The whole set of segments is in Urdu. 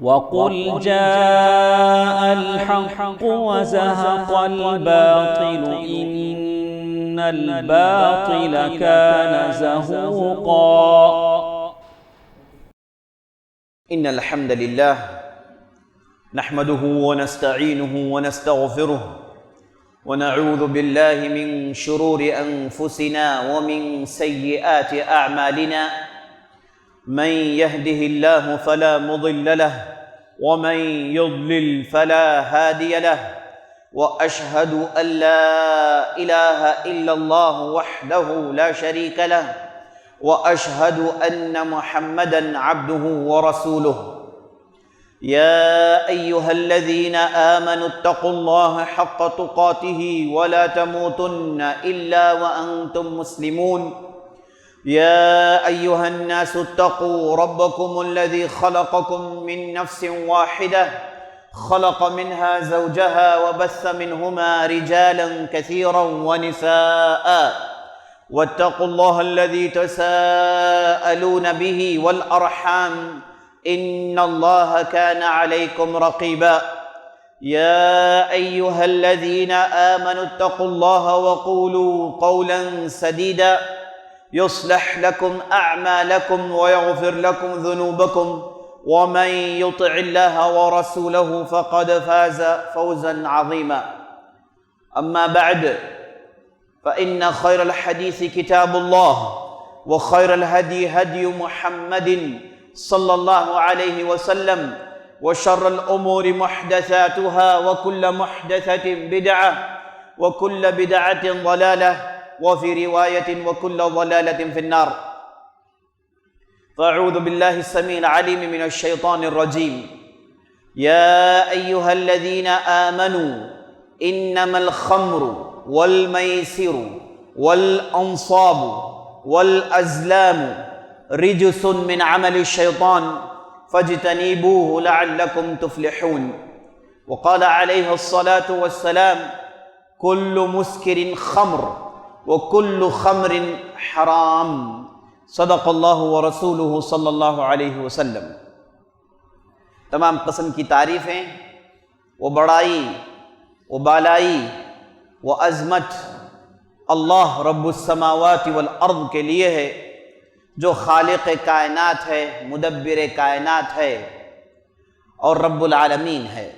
وقل جاء الحق وزهق الباطل إن الباطل كان زهوقا إن الحمد لله نحمده ونستعينه ونستغفره ونعوذ بالله من شرور أنفسنا ومن سيئات أعمالنا من يهده الله فلا مضل له ومن يضلل فلا هادي له وأشهد أن لا إله إلا الله وحده لا شريك له وأشهد أن محمدًا عبده ورسوله يا أيها الذين آمنوا اتقوا الله حق تقاته ولا تموتن إلا وأنتم مسلمون يا أيها الناس اتقوا ربكم الذي خلقكم من نفس واحدة خلق منها زوجها وبث منهما رجالا كثيرا ونساء واتقوا الله الذي تساءلون به والأرحام إن الله كان عليكم رقيبا يا أيها الذين آمنوا اتقوا الله وقولوا قولا سديدا يصلح لكم أعمالكم ويغفر لكم ذنوبكم ومن يطع الله ورسوله فقد فاز فوزا عظيما أما بعد فإن خير الحديث كتاب الله وخير الهدي هدي محمد صلى الله عليه وسلم وشر الأمور محدثاتها وكل محدثة بدعة وكل بدعة ضلالة وفي رواية وكل ضلالة في النار فأعوذ بالله السميع العليم من الشيطان الرجيم يا أيها الذين آمنوا إنما الخمر والميسر والأنصاب والأزلام رجس من عمل الشيطان فاجتنبوه لعلكم تفلحون وقال عليه الصلاة والسلام كل مسكر خمر وكل خمر حرام صدق اللہ ورسولہ صلی اللہ علیہ وسلم۔ تمام قسم کی تعریفیں و بڑائی و بالائی و عظمت اللہ رب السماوات والارض کے لیے ہے، جو خالق کائنات ہے، مدبر کائنات ہے اور رب العالمین ہے۔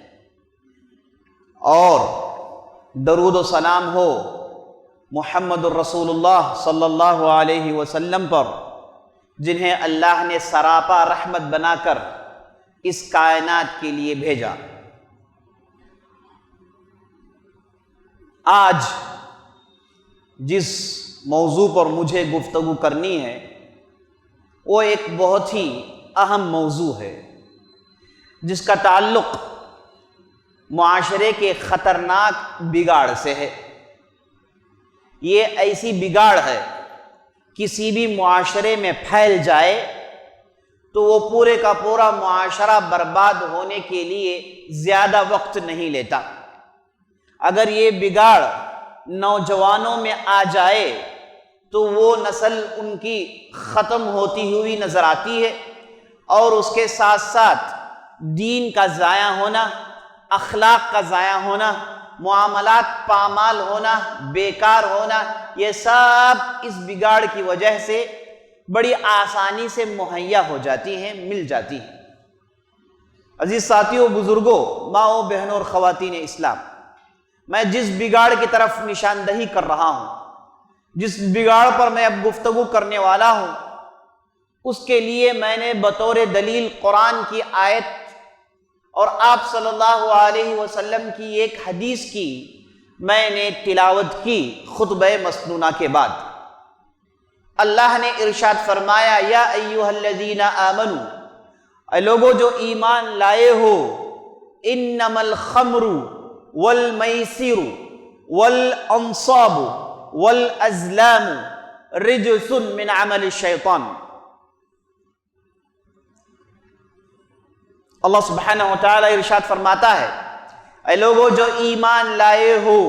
اور درود و سلام ہو محمد الرسول اللہ صلی اللہ علیہ وسلم پر، جنہیں اللہ نے سراپا رحمت بنا کر اس کائنات کے لیے بھیجا۔ آج جس موضوع پر مجھے گفتگو کرنی ہے وہ ایک بہت ہی اہم موضوع ہے، جس کا تعلق معاشرے کے خطرناک بگاڑ سے ہے۔ یہ ایسی بگاڑ ہے، کسی بھی معاشرے میں پھیل جائے تو وہ پورے کا پورا معاشرہ برباد ہونے کے لیے زیادہ وقت نہیں لیتا۔ اگر یہ بگاڑ نوجوانوں میں آ جائے تو وہ نسل ان کی ختم ہوتی ہوئی نظر آتی ہے، اور اس کے ساتھ ساتھ دین کا ضائع ہونا، اخلاق کا ضائع ہونا، معاملات پامال ہونا، بیکار ہونا، یہ سب اس بگاڑ کی وجہ سے بڑی آسانی سے مہیا ہو جاتی ہیں، مل جاتی ہیں۔ عزیز ساتھیوں، بزرگوں، ماؤں، بہنوں اور خواتین اسلام، میں جس بگاڑ کی طرف نشاندہی کر رہا ہوں، جس بگاڑ پر میں اب گفتگو کرنے والا ہوں، اس کے لیے میں نے بطور دلیل قرآن کی آیت اور آپ صلی اللہ علیہ وسلم کی ایک حدیث کی میں نے تلاوت کی خطبہ مسنونہ کے بعد۔ اللہ نے ارشاد فرمایا، یا ایھا الذین آمنوا، اے لوگو جو ایمان لائے ہو، انما الخمر والمیسر والانصاب والازلام رجس من عمل الشیطان۔ اللہ سبحانہ وتعالی ارشاد فرماتا ہے، اے لوگو جو ایمان لائے ہو،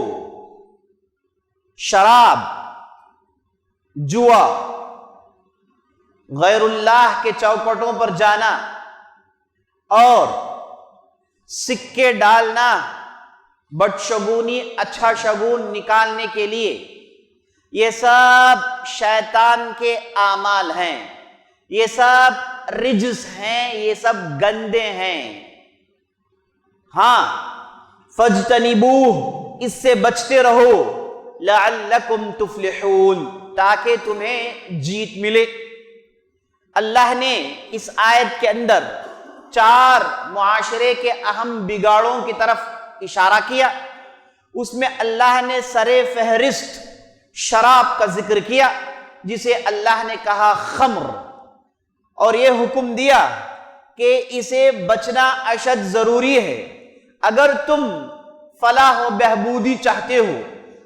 شراب، جوا، غیر اللہ کے چوکٹوں پر جانا، اور سکے ڈالنا بدشگونی اچھا شگون نکالنے کے لیے، یہ سب شیطان کے اعمال ہیں، یہ سب رجس ہیں، یہ سب گندے ہیں۔ ہاں، فاجتنبوہ، اس سے بچتے رہو، لعلکم تفلحون، تاکہ تمہیں جیت ملے۔ اللہ نے اس آیت کے اندر 4 معاشرے کے اہم بگاڑوں کی طرف اشارہ کیا۔ اس میں اللہ نے سر فہرست شراب کا ذکر کیا، جسے اللہ نے کہا خمر، اور یہ حکم دیا کہ اسے بچنا اشد ضروری ہے۔ اگر تم فلاح و بہبودی چاہتے ہو،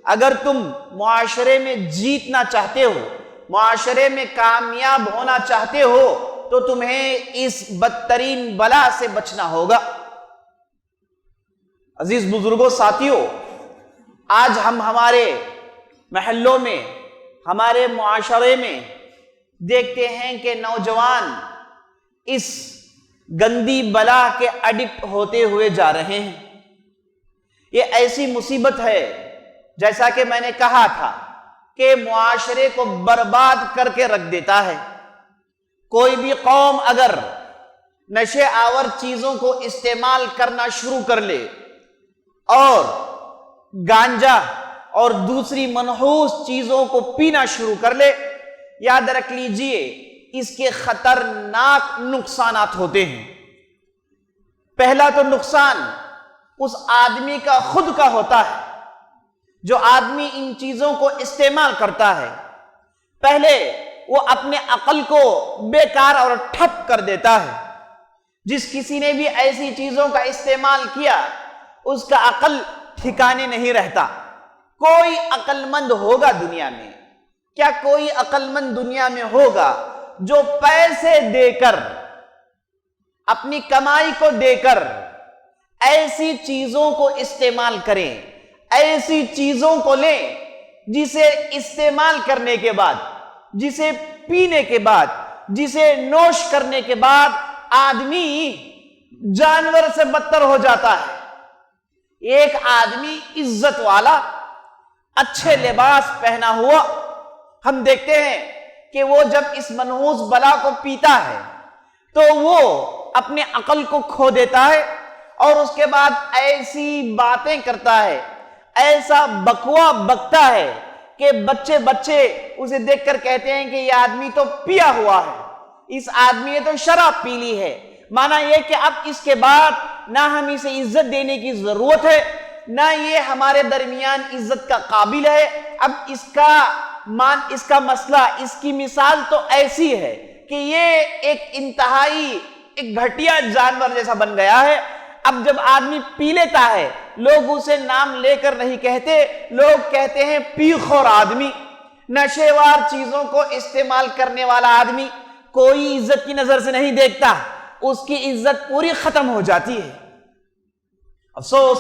اگر تم معاشرے میں جیتنا چاہتے ہو، معاشرے میں کامیاب ہونا چاہتے ہو، تو تمہیں اس بدترین بلا سے بچنا ہوگا۔ عزیز بزرگوں، ساتھیوں، آج ہم ہمارے محلوں میں، ہمارے معاشرے میں دیکھتے ہیں کہ نوجوان اس گندی بلا کے ایڈکٹ ہوتے ہوئے جا رہے ہیں۔ یہ ایسی مصیبت ہے، جیسا کہ میں نے کہا تھا، کہ معاشرے کو برباد کر کے رکھ دیتا ہے۔ کوئی بھی قوم اگر نشے آور چیزوں کو استعمال کرنا شروع کر لے اور گانجا اور دوسری منحوس چیزوں کو پینا شروع کر لے، یاد رکھ لیجئے اس کے خطرناک نقصانات ہوتے ہیں۔ پہلا تو نقصان اس آدمی کا خود کا ہوتا ہے، جو آدمی ان چیزوں کو استعمال کرتا ہے۔ پہلے وہ اپنے عقل کو بیکار اور ٹھپ کر دیتا ہے۔ جس کسی نے بھی ایسی چیزوں کا استعمال کیا، اس کا عقل ٹھکانے نہیں رہتا۔ کوئی عقل مند ہوگا دنیا میں؟ کیا کوئی عقل مند دنیا میں ہوگا جو پیسے دے کر، اپنی کمائی کو دے کر ایسی چیزوں کو استعمال کریں، ایسی چیزوں کو لیں جسے استعمال کرنے کے بعد، جسے پینے کے بعد، جسے نوش کرنے کے بعد آدمی جانور سے بدتر ہو جاتا ہے؟ ایک آدمی عزت والا، اچھے لباس پہنا ہوا، ہم دیکھتے ہیں کہ وہ جب اس منحوس بلا کو پیتا ہے تو وہ اپنے عقل کو کھو دیتا ہے، اور اس کے بعد ایسی باتیں کرتا ہے، ایسا بکوا بکتا ہے کہ بچے اسے دیکھ کر کہتے ہیں کہ یہ آدمی تو پیا ہوا ہے، اس آدمی نے تو شراب پی لی ہے۔ مانا یہ کہ اب اس کے بعد نہ ہم اسے عزت دینے کی ضرورت ہے، نہ یہ ہمارے درمیان عزت کا قابل ہے۔ اب اس کا مسئلہ، اس کی مثال تو ایسی ہے کہ یہ ایک انتہائی ایک گھٹیا جانور جیسا بن گیا ہے۔ اب جب آدمی پی لیتا ہے، لوگ اسے نام لے کر نہیں کہتے، لوگ کہتے ہیں پی خور آدمی، نشیوار چیزوں کو استعمال کرنے والا آدمی۔ کوئی عزت کی نظر سے نہیں دیکھتا، اس کی عزت پوری ختم ہو جاتی ہے۔ افسوس،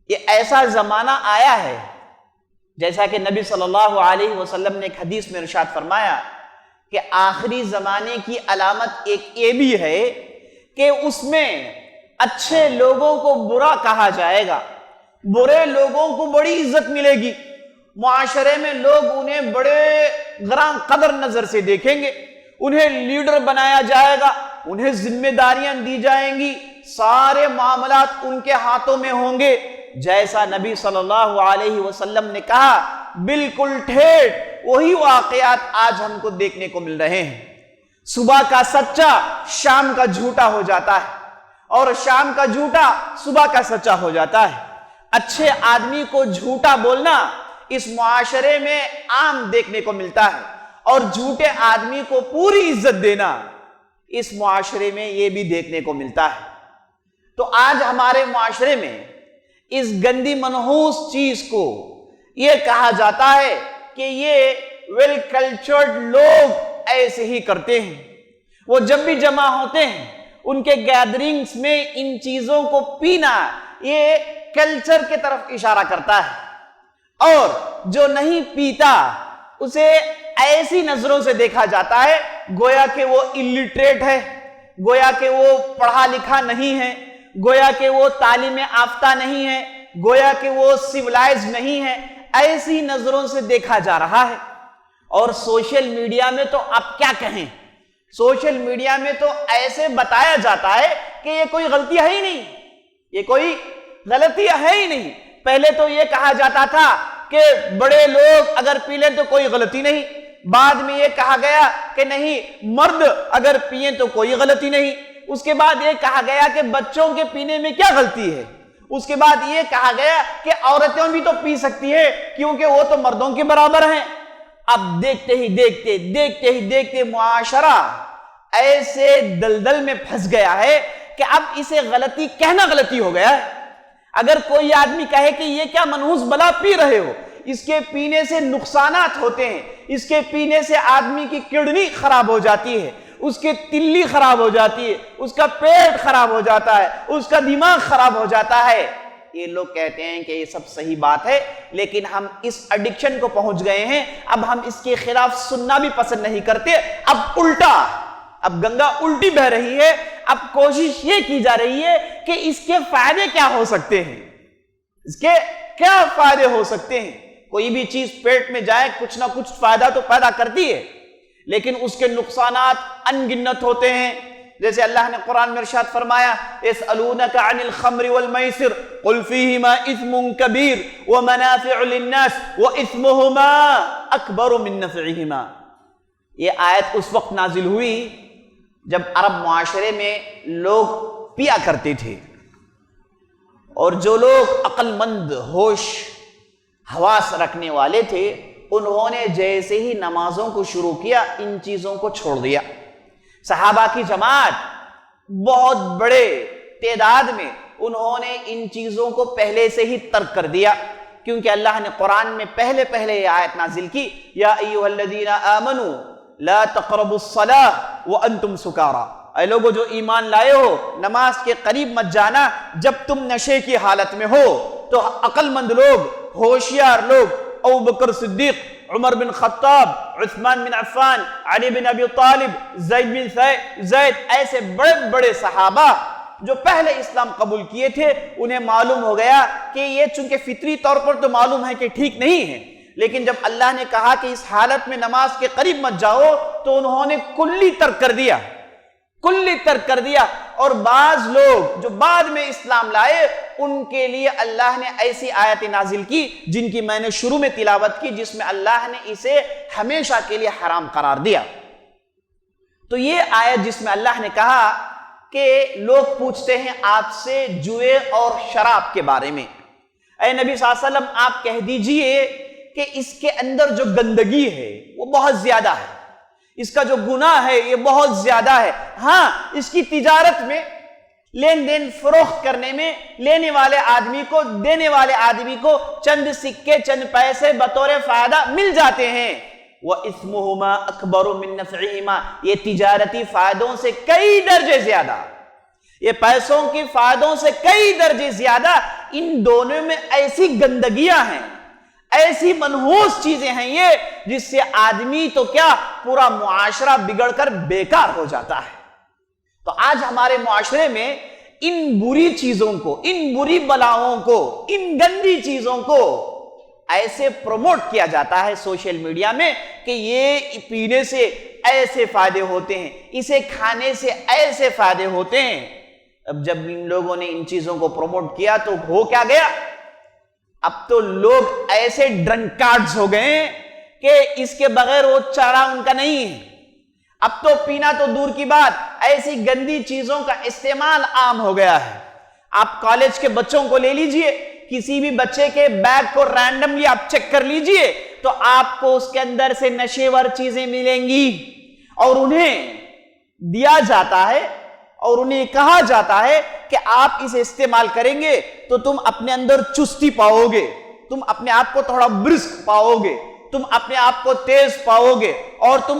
یہ ایسا زمانہ آیا ہے، جیسا کہ نبی صلی اللہ علیہ وسلم نے ایک حدیث میں ارشاد فرمایا کہ آخری زمانے کی علامت ایک یہ بھی ہے کہ اس میں اچھے لوگوں کو برا کہا جائے گا، برے لوگوں کو بڑی عزت ملے گی، معاشرے میں لوگ انہیں بڑے گراں قدر نظر سے دیکھیں گے، انہیں لیڈر بنایا جائے گا، انہیں ذمہ داریاں دی جائیں گی، سارے معاملات ان کے ہاتھوں میں ہوں گے۔ جیسا نبی صلی اللہ علیہ وسلم نے کہا، بالکل ٹھیٹ وہی واقعات آج ہم کو دیکھنے کو مل رہے ہیں۔ صبح کا سچا شام کا جھوٹا ہو جاتا ہے، اور شام کا جھوٹا صبح کا سچا ہو جاتا ہے۔ اچھے آدمی کو جھوٹا بولنا اس معاشرے میں عام دیکھنے کو ملتا ہے، اور جھوٹے آدمی کو پوری عزت دینا اس معاشرے میں یہ بھی دیکھنے کو ملتا ہے۔ تو آج ہمارے معاشرے میں اس گندی منحوس چیز کو یہ کہا جاتا ہے کہ یہ ویل کلچرڈ لوگ ایسے ہی کرتے ہیں۔ وہ جب بھی جمع ہوتے ہیں، ان کے گیدرنگز میں ان چیزوں کو پینا یہ کلچر کی طرف اشارہ کرتا ہے، اور جو نہیں پیتا اسے ایسی نظروں سے دیکھا جاتا ہے گویا کہ وہ الٹریٹ ہے، گویا کہ وہ پڑھا لکھا نہیں ہے، گویا کہ وہ تعلیم یافتہ نہیں ہے، گویا کہ وہ سیولائز نہیں ہے، ایسی نظروں سے دیکھا جا رہا ہے۔ اور سوشل میڈیا میں تو آپ کیا کہیں، سوشل میڈیا میں تو ایسے بتایا جاتا ہے کہ یہ کوئی غلطی ہے ہی نہیں، یہ کوئی غلطی ہے ہی نہیں۔ پہلے تو یہ کہا جاتا تھا کہ بڑے لوگ اگر پی لیں تو کوئی غلطی نہیں، بعد میں یہ کہا گیا کہ نہیں، مرد اگر پئیں تو کوئی غلطی نہیں، اس کے بعد یہ کہا گیا کہ بچوں کے پینے میں کیا غلطی ہے، اس کے بعد یہ کہا گیا کہ عورتیں بھی تو پی سکتی ہیں کیونکہ وہ تو مردوں کے برابر ہیں۔ اب دیکھتے ہی دیکھتے معاشرہ ایسے دلدل میں پھنس گیا ہے کہ اب اسے غلطی کہنا غلطی ہو گیا ہے۔ اگر کوئی آدمی کہے کہ یہ کیا منحوس بلا پی رہے ہو، اس کے پینے سے نقصانات ہوتے ہیں، اس کے پینے سے آدمی کی کڈنی خراب ہو جاتی ہے، اس کی تلی خراب ہو جاتی ہے، اس کا پیٹ خراب ہو جاتا ہے، اس کا دماغ خراب ہو جاتا ہے، یہ لوگ کہتے ہیں کہ یہ سب صحیح بات ہے، لیکن ہم اس ایڈکشن کو پہنچ گئے ہیں، اب ہم اس کے خلاف سننا بھی پسند نہیں کرتے۔ اب الٹا، اب گنگا الٹی بہ رہی ہے، اب کوشش یہ کی جا رہی ہے کہ اس کے فائدے کیا ہو سکتے ہیں، اس کے کیا فائدے ہو سکتے ہیں۔ کوئی بھی چیز پیٹ میں جائے کچھ نہ کچھ فائدہ تو پیدا کرتی ہے، لیکن اس کے نقصانات ان گنت ہوتے ہیں۔ جیسے اللہ نے قرآن میں ارشاد فرمایا، يَسْأَلُونَكَ عَنِ الْخَمْرِ وَالْمَيْسِرِ قُلْ فِيهِمَا إِثْمٌ كَبِيرٌ وَمَنَافِعُ لِلنَّاسِ وَإِثْمُهُمَا أَكْبَرُ مِن نَّفْعِهِمَا۔ یہ آیت اس وقت نازل ہوئی جب عرب معاشرے میں لوگ پیا کرتے تھے، اور جو لوگ عقل مند، ہوش حواس رکھنے والے تھے، انہوں نے جیسے ہی نمازوں کو شروع کیا ان چیزوں کو چھوڑ دیا۔ صحابہ کی جماعت بہت بڑے تعداد میں انہوں نے ان چیزوں کو پہلے سے ہی ترک کر دیا، کیونکہ اللہ نے قرآن میں پہلے یہ آیت نازل کی، یا ایھا الذین آمنوا لا تقربوا الصلاۃ وانتم سکارا، اے لوگو جو ایمان لائے ہو، نماز کے قریب مت جانا جب تم نشے کی حالت میں ہو۔ تو عقل مند لوگ، ہوشیار لوگ، ابو بکر صدیق، عمر بن خطاب، عثمان بن عفان، علی بن ابی طالب، زید، ایسے بڑے بڑے صحابہ جو پہلے اسلام قبول کیے تھے، انہیں معلوم ہو گیا کہ یہ چونکہ فطری طور پر تو معلوم ہے کہ ٹھیک نہیں ہے، لیکن جب اللہ نے کہا کہ اس حالت میں نماز کے قریب مت جاؤ تو انہوں نے کلی ترک کر دیا، کلی ترک کر دیا۔ اور بعض لوگ جو بعد میں اسلام لائے، ان کے لیے اللہ نے ایسی آیت نازل کی جن کی میں نے شروع میں تلاوت کی، جس میں اللہ نے اسے ہمیشہ کے لیے حرام قرار دیا۔ تو یہ آیت جس میں اللہ نے کہا کہ لوگ پوچھتے ہیں آپ سے جوئے اور شراب کے بارے میں، اے نبی صلی اللہ علیہ وسلم آپ کہہ دیجئے کہ اس کے اندر جو گندگی ہے وہ بہت زیادہ ہے، اس کا جو گناہ ہے یہ بہت زیادہ ہے۔ ہاں، اس کی تجارت میں، لین دین فروخت کرنے میں، لینے والے آدمی کو، دینے والے آدمی کو چند سکے، چند پیسے بطور فائدہ مل جاتے ہیں۔ وَإِثْمُهُمَا أَكْبَرُ مِن نَّفْعِهِمَا، یہ تجارتی فائدوں سے کئی درجے زیادہ، یہ پیسوں کی فائدوں سے کئی درجے زیادہ، ان دونوں میں ایسی گندگیاں ہیں، ایسی منحوس چیزیں ہیں یہ، جس سے آدمی تو کیا پورا معاشرہ بگڑ کر بیکار ہو جاتا ہے۔ تو آج ہمارے معاشرے میں ان بری چیزوں کو، ان بری بلاؤں کو، ان گندی چیزوں کو ایسے پروموٹ کیا جاتا ہے سوشل میڈیا میں کہ یہ پینے سے ایسے فائدے ہوتے ہیں، اسے کھانے سے ایسے فائدے ہوتے ہیں۔ اب جب ان لوگوں نے ان چیزوں کو پروموٹ کیا تو ہو کیا گیا؟ اب تو لوگ ایسے ڈرنکارڈز ہو گئے ہیں کہ اس کے بغیر وہ چارہ ان کا نہیں ہے۔ اب تو پینا تو دور کی بات، ایسی گندی چیزوں کا استعمال عام ہو گیا ہے۔ آپ کالج کے بچوں کو لے لیجئے، کسی بھی بچے کے بیگ کو رینڈملی آپ چیک کر لیجئے تو آپ کو اس کے اندر سے نشیور چیزیں ملیں گی، اور انہیں دیا جاتا ہے اور انہیں کہا جاتا ہے کہ آپ اسے استعمال کریں گے تو تم اپنے اندر چستی پاؤ گے، تم اپنے آپ کو تھوڑا برسک پاؤ گے، تم اپنے آپ کو تیز پاؤ گے، اور تم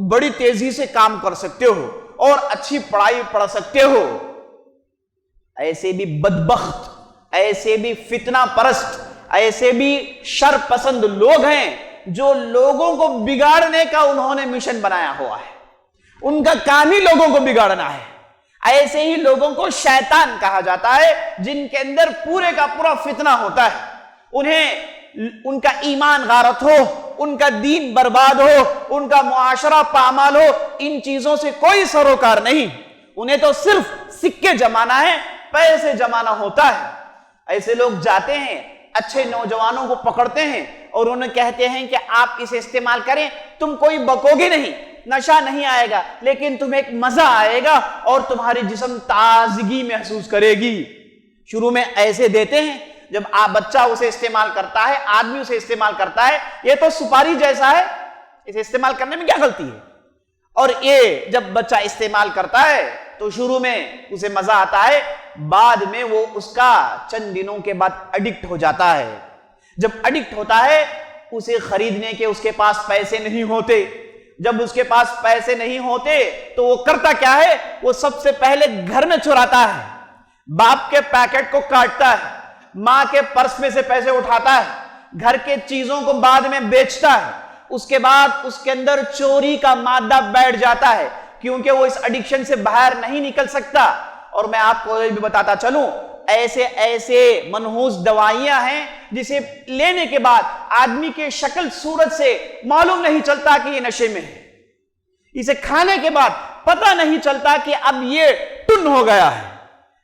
بڑی تیزی سے کام کر سکتے ہو اور اچھی پڑھائی پڑھ سکتے ہو۔ ایسے بھی بدبخت، ایسے بھی فتنہ پرست، ایسے بھی شر پسند لوگ ہیں جو لوگوں کو بگاڑنے کا انہوں نے مشن بنایا ہوا ہے۔ ان کا کام ہی لوگوں کو بگاڑنا ہے، ایسے ہی لوگوں کو شیطان کہا جاتا ہے جن کے اندر پورے کا پورا فتنہ ہوتا ہے. ان کا ایمان غارت ہو، ان کا دین برباد ہو، ان کا معاشرہ پامال ہو، ان چیزوں سے کوئی سروکار نہیں. انہیں تو صرف سکے جمانا ہے، پیسے جمانا ہوتا ہے. ایسے لوگ جاتے ہیں، اچھے نوجوانوں کو پکڑتے ہیں اور انہیں کہتے ہیں کہ آپ اسے استعمال کریں، تم کوئی بکو گے نہیں، نشہ نہیں آئے گا، لیکن تمہیں ایک مزہ آئے گا اور تمہاری جسم تازگی محسوس کرے گی. شروع میں ایسے دیتے ہیں، جب بچہ اسے استعمال کرتا ہے، آدمی اسے استعمال کرتا ہے، یہ تو سپاری جیسا ہے، اسے استعمال کرنے میں کیا غلطی ہے. اور یہ جب بچہ استعمال کرتا ہے تو شروع میں اسے مزہ آتا ہے، بعد میں وہ اس کا چند دنوں کے بعد ایڈکٹ ہو جاتا ہے. جب ایڈکٹ ہوتا ہے، اسے خریدنے کے اس کے پاس پیسے نہیں ہوتے. جب اس کے پاس پیسے نہیں ہوتے تو وہ کرتا کیا ہے؟ وہ سب سے پہلے گھر میں چراتا ہے، باپ کے پیکٹ کو کاٹتا ہے، ماں کے پرس میں سے پیسے اٹھاتا ہے، گھر کے چیزوں کو بعد میں بیچتا ہے. اس کے بعد اس کے اندر چوری کا مادہ بیٹھ جاتا ہے، کیونکہ وہ اس ایڈکشن سے باہر نہیں نکل سکتا. اور میں آپ کو یہ بھی بتاتا چلوں، ایسے منحوس دوائیاں ہیں جسے لینے کے بعد آدمی کے شکل صورت سے معلوم نہیں چلتا کہ یہ نشے میں ہے. اسے کھانے کے بعد پتہ نہیں چلتا کہ اب یہ ٹن ہو گیا ہے.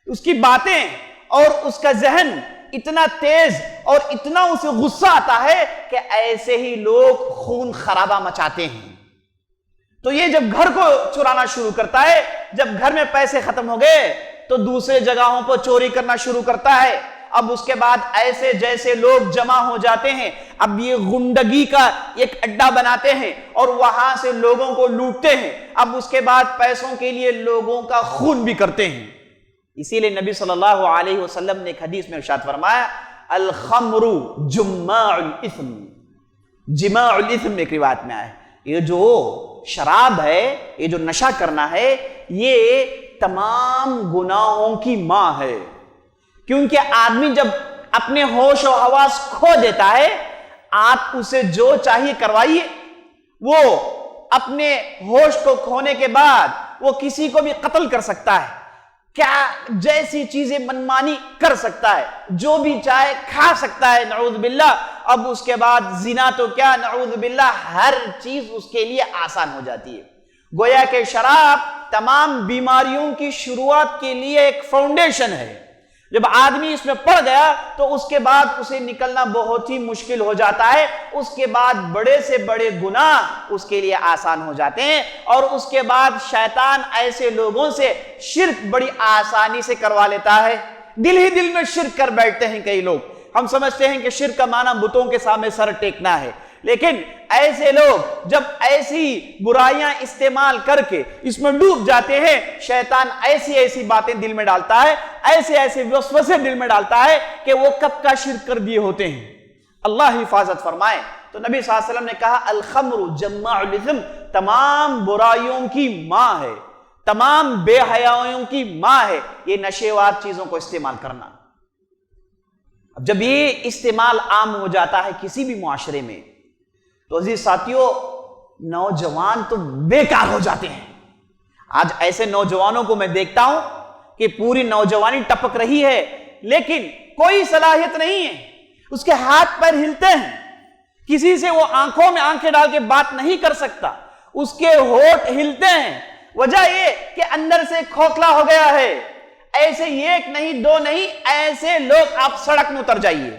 اس کی باتیں اور اس کا ذہن اتنا تیز اور اتنا اسے غصہ آتا ہے کہ ایسے ہی لوگ خون خرابہ مچاتے ہیں. تو یہ جب گھر کو چرانا شروع کرتا ہے، جب گھر میں پیسے ختم ہو گئے تو دوسرے جگہوں پر چوری کرنا شروع کرتا ہے. اب اس کے بعد ایسے جیسے لوگ جمع ہو جاتے ہیں، اب یہ غنڈگی کا ایک اڈا بناتے ہیں اور وہاں سے لوگوں کو لوٹتے ہیں. اب اس کے بعد پیسوں کے لیے لوگوں کا خون بھی کرتے ہیں. اسی لیے نبی صلی اللہ علیہ وسلم نے ایک حدیث میں ارشاد فرمایا، الخمر جماع الاثم. جماع الاثم ایک روایت میں آیا ہے، یہ جو شراب ہے، یہ جو نشہ کرنا ہے، یہ تمام گناہوں کی ماں ہے. کیونکہ آدمی جب اپنے ہوش و حواس کھو دیتا ہے، آپ اسے جو چاہیے کروائیے، وہ اپنے ہوش کو کھونے کے بعد وہ کسی کو بھی قتل کر سکتا ہے، کیا جیسی چیزیں منمانی کر سکتا ہے، جو بھی چاہے کھا سکتا ہے، نعوذ باللہ. اب اس کے بعد زنا تو کیا، نعوذ باللہ، ہر چیز اس کے لیے آسان ہو جاتی ہے. گویا کہ شراب تمام بیماریوں کی شروعات کے لیے ایک فاؤنڈیشن ہے. جب آدمی اس میں پڑ گیا تو اس کے بعد اسے نکلنا بہت ہی مشکل ہو جاتا ہے. اس کے بعد بڑے سے بڑے گناہ اس کے لیے آسان ہو جاتے ہیں. اور اس کے بعد شیطان ایسے لوگوں سے شرک بڑی آسانی سے کروا لیتا ہے. دل ہی دل میں شرک کر بیٹھتے ہیں کئی لوگ. ہم سمجھتے ہیں کہ شرک کا معنی بتوں کے سامنے سر ٹیکنا ہے، لیکن ایسے لوگ جب ایسی برائیاں استعمال کر کے اس میں ڈوب جاتے ہیں، شیطان ایسی باتیں دل میں ڈالتا ہے، ایسے وسوسے دل میں ڈالتا ہے کہ وہ کب کا شرک کر دیے ہوتے ہیں. اللہ حفاظت فرمائے. تو نبی صلی اللہ علیہ وسلم نے کہا، الخمر جماع الاثم، تمام برائیوں کی ماں ہے، تمام بے حیائیوں کی ماں ہے یہ نشیوار چیزوں کو استعمال کرنا. اب جب یہ استعمال عام ہو جاتا ہے کسی بھی معاشرے میں تو عزیز ساتھیوں، نوجوان تو بیکار ہو جاتے ہیں. آج ایسے نوجوانوں کو میں دیکھتا ہوں کہ پوری نوجوانی ٹپک رہی ہے لیکن کوئی صلاحیت نہیں ہے. اس کے ہاتھ پیر ہلتے ہیں، کسی سے وہ آنکھوں میں آنکھیں ڈال کے بات نہیں کر سکتا، اس کے ہونٹ ہلتے ہیں. وجہ یہ کہ اندر سے کھوکھلا ہو گیا ہے. ایسے ایک نہیں دو نہیں، ایسے لوگ آپ سڑک میں اتر جائیے.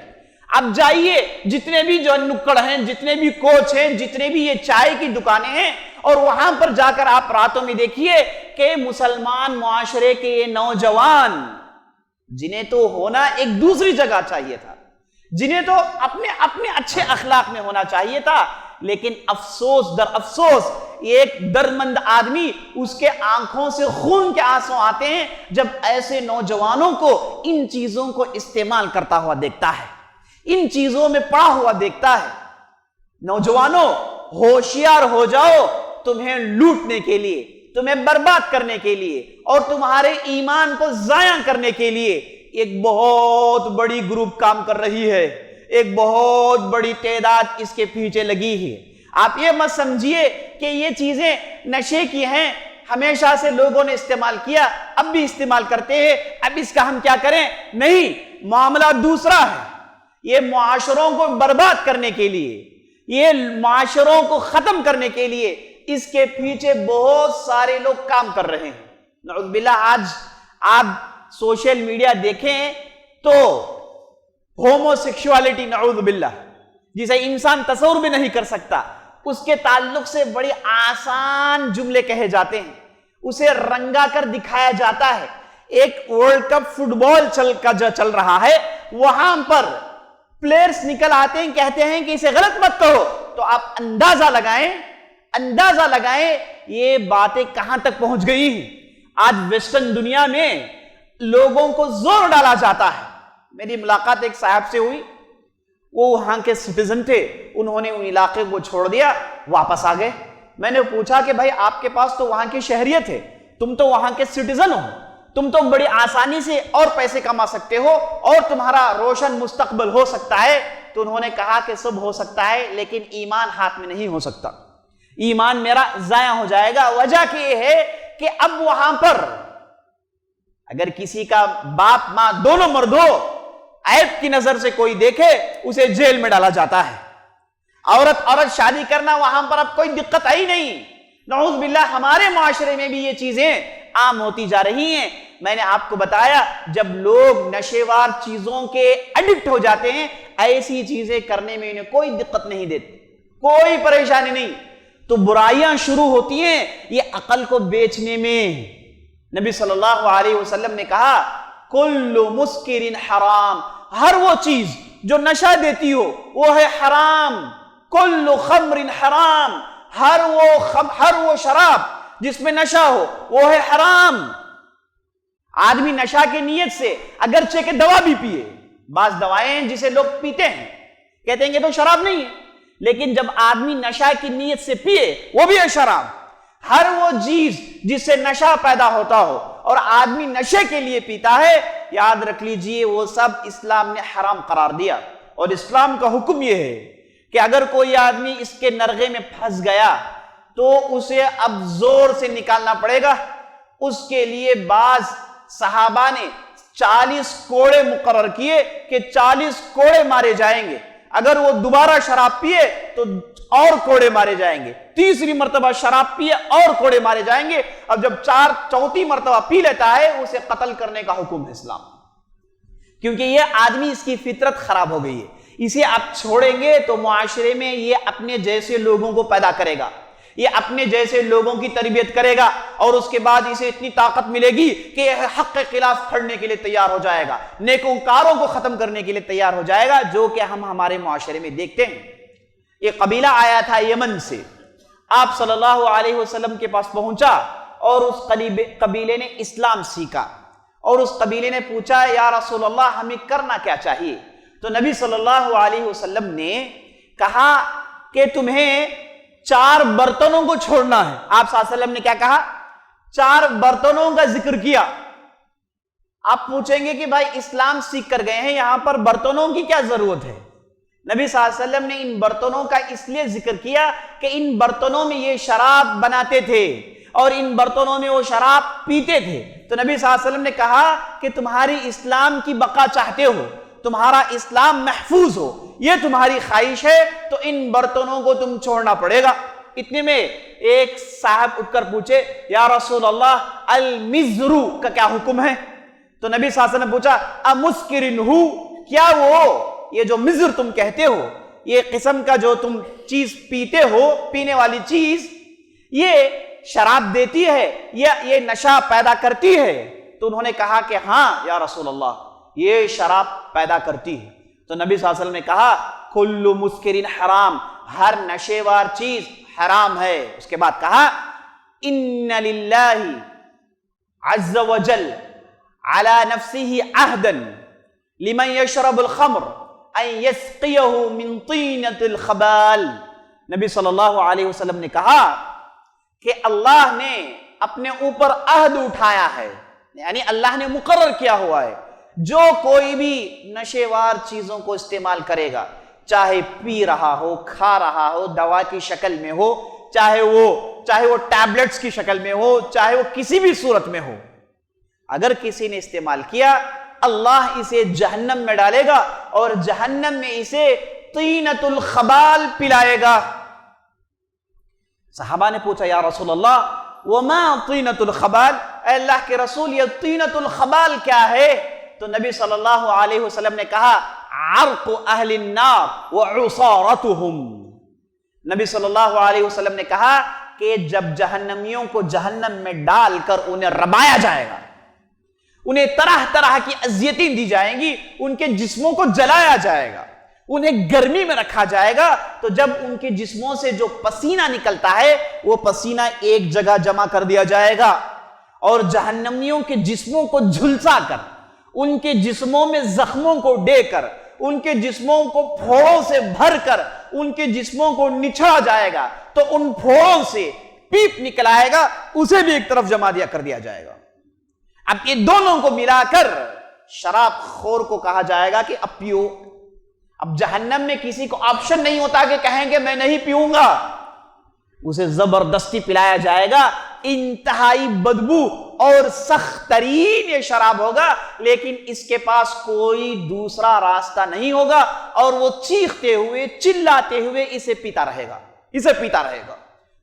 اب جائیے جتنے بھی جو نکڑ ہیں، جتنے بھی کوچ ہیں، جتنے بھی یہ چائے کی دکانیں ہیں، اور وہاں پر جا کر آپ راتوں میں دیکھیے کہ مسلمان معاشرے کے یہ نوجوان، جنہیں تو ہونا ایک دوسری جگہ چاہیے تھا، جنہیں تو اپنے اچھے اخلاق میں ہونا چاہیے تھا، لیکن افسوس در افسوس ایک درمند آدمی، اس کے آنکھوں سے خون کے آنسو آتے ہیں جب ایسے نوجوانوں کو ان چیزوں کو استعمال کرتا ہوا دیکھتا ہے، ان چیزوں میں پڑا ہوا دیکھتا ہے. نوجوانوں، ہوشیار ہو جاؤ، تمہیں لوٹنے کے لیے، تمہیں برباد کرنے کے لیے اور تمہارے ایمان کو ضائع کرنے کے لیے ایک بہت بڑی گروپ کام کر رہی ہے، ایک بہت بڑی تعداد اس کے پیچھے لگی ہے. آپ یہ مت سمجھیے کہ یہ چیزیں نشے کی ہیں، ہمیشہ سے لوگوں نے استعمال کیا، اب بھی استعمال کرتے ہیں، اب اس کا ہم کیا کریں؟ نہیں، معاملہ دوسرا ہے۔ یہ معاشروں کو برباد کرنے کے لیے، یہ معاشروں کو ختم کرنے کے لیے اس کے پیچھے بہت سارے لوگ کام کر رہے ہیں۔ نعوذ باللہ، آج آپ سوشل میڈیا دیکھیں تو ہومو سیکشوالٹی، نعوذ باللہ، جسے انسان تصور بھی نہیں کر سکتا، اس کے تعلق سے بڑی آسان جملے کہے جاتے ہیں، اسے رنگا کر دکھایا جاتا ہے۔ ایک ورلڈ کپ فٹ بال چل رہا ہے، وہاں پر پلیئرز نکل آتے ہیں، کہتے ہیں کہ اسے غلط مت کہو، تو آپ اندازہ لگائیں یہ باتیں کہاں تک پہنچ گئی ہیں۔ آج ویسٹرن دنیا میں لوگوں کو زور ڈالا جاتا ہے۔ میری ملاقات ایک صاحب سے ہوئی، وہ وہاں کے سٹیزن تھے، انہوں نے ان علاقے کو چھوڑ دیا، واپس آ گئے۔ میں نے پوچھا کہ بھائی آپ کے پاس تو وہاں کی شہریت ہے، تم تو وہاں کے سٹیزن ہو، تم تو بڑی آسانی سے اور پیسے کما سکتے ہو اور تمہارا روشن مستقبل ہو سکتا ہے۔ تو انہوں نے کہا کہ سب ہو سکتا ہے لیکن ایمان ہاتھ میں نہیں ہو سکتا، ایمان میرا ضائع ہو جائے گا۔ وجہ کہ یہ ہے کہ اب وہاں پر اگر کسی کا باپ ماں دونوں مرد ہو، عیب کی نظر سے کوئی دیکھے، اسے جیل میں ڈالا جاتا ہے۔ عورت شادی کرنا وہاں پر اب کوئی دقت آئی نہیں۔ نعوذ باللہ، ہمارے معاشرے میں بھی یہ چیزیں عام ہوتی جا رہی ہیں۔ میں نے آپ کو بتایا، جب لوگ نشیوار چیزوں کے ایڈکٹ ہو جاتے ہیں، ایسی چیزیں کرنے میں انہیں کوئی دقت نہیں دیتی، کوئی پریشانی نہیں، تو برائیاں شروع ہوتی ہیں یہ عقل کو بیچنے میں۔ نبی صلی اللہ علیہ وسلم نے کہا کل مسکر حرام، ہر وہ چیز جو نشہ دیتی ہو وہ ہے حرام۔ کل خمر حرام، ہر وہ شراب جس میں نشہ ہو وہ ہے حرام۔ آدمی نشہ کی نیت سے اگرچہ کہ دوا بھی پیے، بعض دوائیں جسے لوگ پیتے ہیں کہتے ہیں کہ تو شراب نہیں ہے، لیکن جب آدمی نشہ کی نیت سے پیے وہ بھی ہے شراب۔ ہر وہ چیز جس سے نشہ پیدا ہوتا ہو اور آدمی نشے کے لیے پیتا ہے، یاد رکھ لیجئے وہ سب اسلام نے حرام قرار دیا۔ اور اسلام کا حکم یہ ہے کہ اگر کوئی آدمی اس کے نرغے میں پھنس گیا تو اسے اب زور سے نکالنا پڑے گا۔ اس کے لیے بعض صحابہ نے 40 کوڑے مقرر کیے کہ 40 کوڑے مارے جائیں گے، اگر وہ دوبارہ شراب پیے تو اور کوڑے مارے جائیں گے، تیسری مرتبہ شراب پیے اور کوڑے مارے جائیں گے، اب جب چوتھی مرتبہ پی لیتا ہے اسے قتل کرنے کا حکم ہے اسلام، کیونکہ یہ آدمی اس کی فطرت خراب ہو گئی ہے۔ اسے آپ چھوڑیں گے تو معاشرے میں یہ اپنے جیسے لوگوں کو پیدا کرے گا، یہ اپنے جیسے لوگوں کی تربیت کرے گا، اور اس کے بعد اسے اتنی طاقت ملے گی کہ یہ حق کے خلاف کھڑنے کے لیے تیار ہو جائے گا، نیکوکاروں کو ختم کرنے کے لیے تیار ہو جائے گا، جو کہ ہم ہمارے معاشرے میں دیکھتے ہیں۔ یہ قبیلہ آیا تھا یمن سے، آپ صلی اللہ علیہ وسلم کے پاس پہنچا اور اس قبیلے نے اسلام سیکھا، اور اس قبیلے نے پوچھا یا رسول اللہ ہمیں کرنا کیا چاہیے؟ تو نبی صلی اللہ علیہ وسلم نے کہا کہ تمہیں 4 برتنوں کو چھوڑنا ہے۔ آپ صلی اللہ علیہ وسلم نے کیا کہا؟ 4 برتنوں کا ذکر کیا۔ آپ پوچھیں گے کہ بھائی اسلام سیکھ کر گئے ہیں، یہاں پر برتنوں کی کیا ضرورت ہے؟ نبی صلی اللہ علیہ وسلم نے ان برتنوں کا اس لیے ذکر کیا کہ ان برتنوں میں یہ شراب بناتے تھے اور ان برتنوں میں وہ شراب پیتے تھے۔ تو نبی صلی اللہ علیہ وسلم نے کہا کہ تمہاری اسلام کی بقا چاہتے ہو، تمہارا اسلام محفوظ ہو، یہ تمہاری خواہش ہے، تو ان برتنوں کو تم چھوڑنا پڑے گا۔ اتنے میں ایک صاحب اٹھ کر پوچھے یا رسول اللہ المزر کا کیا حکم ہے؟ تو نبی صلی اللہ علیہ وسلم نے پوچھا امسکرن ہو، کیا وہ یہ جو مزر تم کہتے ہو، یہ قسم کا جو تم چیز پیتے ہو، پینے والی چیز، یہ شراب دیتی ہے یا یہ نشہ پیدا کرتی ہے؟ تو انہوں نے کہا کہ ہاں یا رسول اللہ یہ شراب پیدا کرتی ہے۔ تو نبی صلی اللہ علیہ وسلم نے کہا کل مسکرن حرام، ہر نشیوار چیز حرام ہے۔ اس کے بعد کہا ان للہ عز وجل علی نفسہ عہدا لمن یشرب الخمر ان یسقیہ من طینۃ الخبال۔ نبی صلی اللہ علیہ وسلم نے کہا کہ اللہ نے اپنے اوپر عہد اٹھایا ہے، یعنی اللہ نے مقرر کیا ہوا ہے، جو کوئی بھی نشیوار چیزوں کو استعمال کرے گا، چاہے پی رہا ہو، کھا رہا ہو، دوا کی شکل میں ہو، چاہے وہ ٹیبلٹس کی شکل میں ہو، چاہے وہ کسی بھی صورت میں ہو، اگر کسی نے استعمال کیا اللہ اسے جہنم میں ڈالے گا اور جہنم میں اسے طینۃ الخبال پلائے گا۔ صحابہ نے پوچھا یا رسول اللہ وما طینۃ الخبال، اے اللہ کے رسول یہ طینۃ الخبال کیا ہے؟ تو نبی صلی اللہ علیہ وسلم نے کہا عرق اہل النار وعصارتهم، نبی صلی اللہ علیہ وسلم نے کہا کہ جب جہنمیوں کو جہنم میں ڈال کر انہیں ربایا جائے گا، انہیں طرح طرح کی اذیتیں دی جائیں گی، ان کے جسموں کو جلایا جائے گا، انہیں گرمی میں رکھا جائے گا، تو جب ان کے جسموں سے جو پسینہ نکلتا ہے وہ پسینہ ایک جگہ جمع کر دیا جائے گا، اور جہنمیوں کے جسموں کو جھلسا کر، ان کے جسموں میں زخموں کو ڈے کر، ان کے جسموں کو پھوڑوں سے بھر کر ان کے جسموں کو نچھڑا جائے گا، تو ان پھوڑوں سے پیپ نکل آئے گا، اسے بھی ایک طرف جمع کر دیا جائے گا۔ اب یہ دونوں کو ملا کر شراب خور کو کہا جائے گا کہ اب پیو۔ اب جہنم میں کسی کو آپشن نہیں ہوتا کہ کہیں گے میں نہیں پیوں گا، اسے زبردستی پلایا جائے گا، انتہائی بدبو اور سخت ترین یہ شراب ہوگا، لیکن اس کے پاس کوئی دوسرا راستہ نہیں ہوگا، اور وہ چیختے ہوئے چلاتے ہوئے اسے پیتا رہے گا۔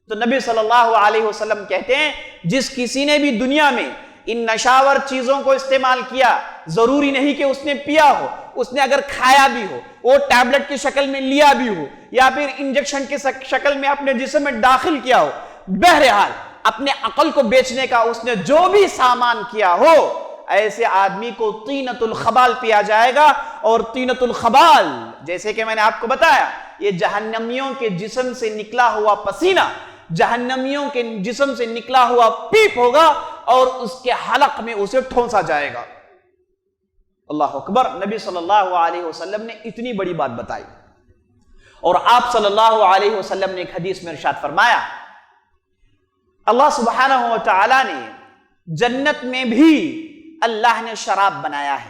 تو نبی صلی اللہ علیہ وسلم کہتے ہیں جس کسی نے بھی دنیا میں ان نشاور چیزوں کو استعمال کیا، ضروری نہیں کہ اس نے پیا ہو، اس نے اگر کھایا بھی ہو، وہ ٹیبلٹ کی شکل میں لیا بھی ہو، یا پھر انجیکشن کی شکل میں اپنے جسم میں داخل کیا ہو، بہرحال اپنے عقل کو بیچنے کا اس نے جو بھی سامان کیا ہو، ایسے آدمی کو طینۃ الخبال پیا جائے گا۔ اور طینۃ الخبال جیسے کہ میں نے آپ کو بتایا، یہ جہنمیوں کے جسم سے نکلا ہوا پسینہ، جہنمیوں کے جسم سے نکلا ہوا پیپ ہوگا، اور اس کے حلق میں اسے ٹھونسا جائے گا۔ اللہ اکبر۔ نبی صلی اللہ علیہ وسلم نے اتنی بڑی بات بتائی، اور آپ صلی اللہ علیہ وسلم نے ایک حدیث میں ارشاد فرمایا اللہ سبحانہ و تعالی نے جنت میں بھی اللہ نے شراب بنایا ہے،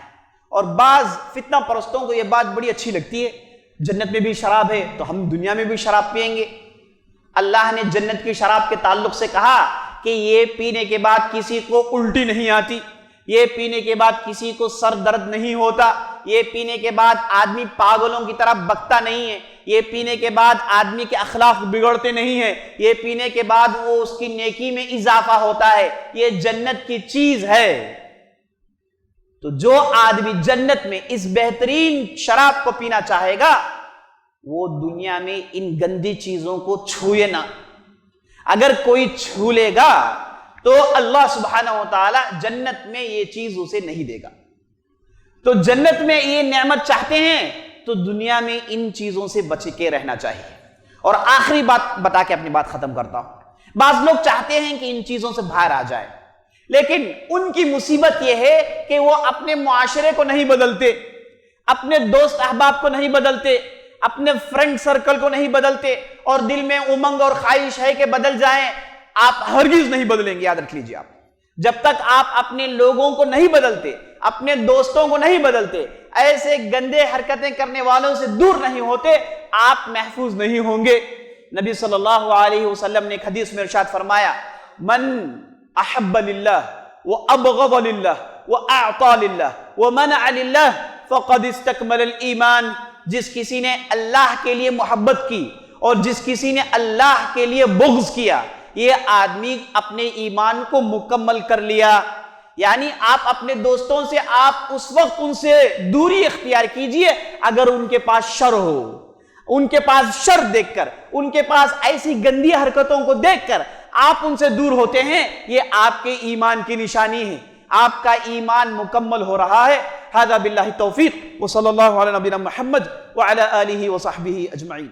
اور بعض فتنہ پرستوں کو یہ بات بڑی اچھی لگتی ہے، جنت میں بھی شراب ہے تو ہم دنیا میں بھی شراب پیئیں گے۔ اللہ نے جنت کی شراب کے تعلق سے کہا کہ یہ پینے کے بعد کسی کو الٹی نہیں آتی، یہ پینے کے بعد کسی کو سر درد نہیں ہوتا، یہ پینے کے بعد آدمی پاگلوں کی طرح بکتا نہیں ہے، یہ پینے کے بعد آدمی کے اخلاق بگڑتے نہیں ہیں، یہ پینے کے بعد وہ اس کی نیکی میں اضافہ ہوتا ہے، یہ جنت کی چیز ہے۔ تو جو آدمی جنت میں اس بہترین شراب کو پینا چاہے گا وہ دنیا میں ان گندی چیزوں کو چھوئے نہ، اگر کوئی چھو لے گا تو اللہ سبحانہ و تعالی جنت میں یہ چیز اسے نہیں دے گا۔ تو جنت میں یہ نعمت چاہتے ہیں تو دنیا میں ان چیزوں سے بچ کے رہنا چاہیے۔ اور آخری بات بتا کے اپنی بات ختم کرتا ہوں، بعض لوگ چاہتے ہیں کہ ان چیزوں سے باہر آ جائے، لیکن ان کی مصیبت یہ ہے کہ وہ اپنے معاشرے کو نہیں بدلتے، اپنے دوست احباب کو نہیں بدلتے، اپنے فرینڈ سرکل کو نہیں بدلتے، اور دل میں امنگ اور خواہش ہے کہ بدل جائیں۔ آپ ہرگز نہیں بدلیں گے، یاد رکھ لیجیے۔ آپ جب تک آپ اپنے لوگوں کو نہیں بدلتے، اپنے دوستوں کو نہیں بدلتے، ایسے گندے حرکتیں کرنے والوں سے دور نہیں ہوتے، آپ محفوظ نہیں ہوں گے۔ نبی صلی اللہ علیہ وسلم نے ایک حدیث میں ارشاد فرمایا من احب للہ وابغض للہ واعطى للہ ومنع للہ فقد استکمل الایمان، جس کسی نے اللہ کے لیے محبت کی اور جس کسی نے اللہ کے لیے بغض کیا، یہ آدمی اپنے ایمان کو مکمل کر لیا۔ یعنی آپ اپنے دوستوں سے آپ اس وقت ان سے دوری اختیار کیجئے اگر ان کے پاس شر ہو، ان کے پاس شر دیکھ کر، ان کے پاس ایسی گندی حرکتوں کو دیکھ کر آپ ان سے دور ہوتے ہیں، یہ آپ کے ایمان کی نشانی ہے، آپ کا ایمان مکمل ہو رہا ہے۔ ھذا باللہ التوفیق وصلی اللہ علی نبینا محمد وعلی آلہ وصحبہ اجمعین۔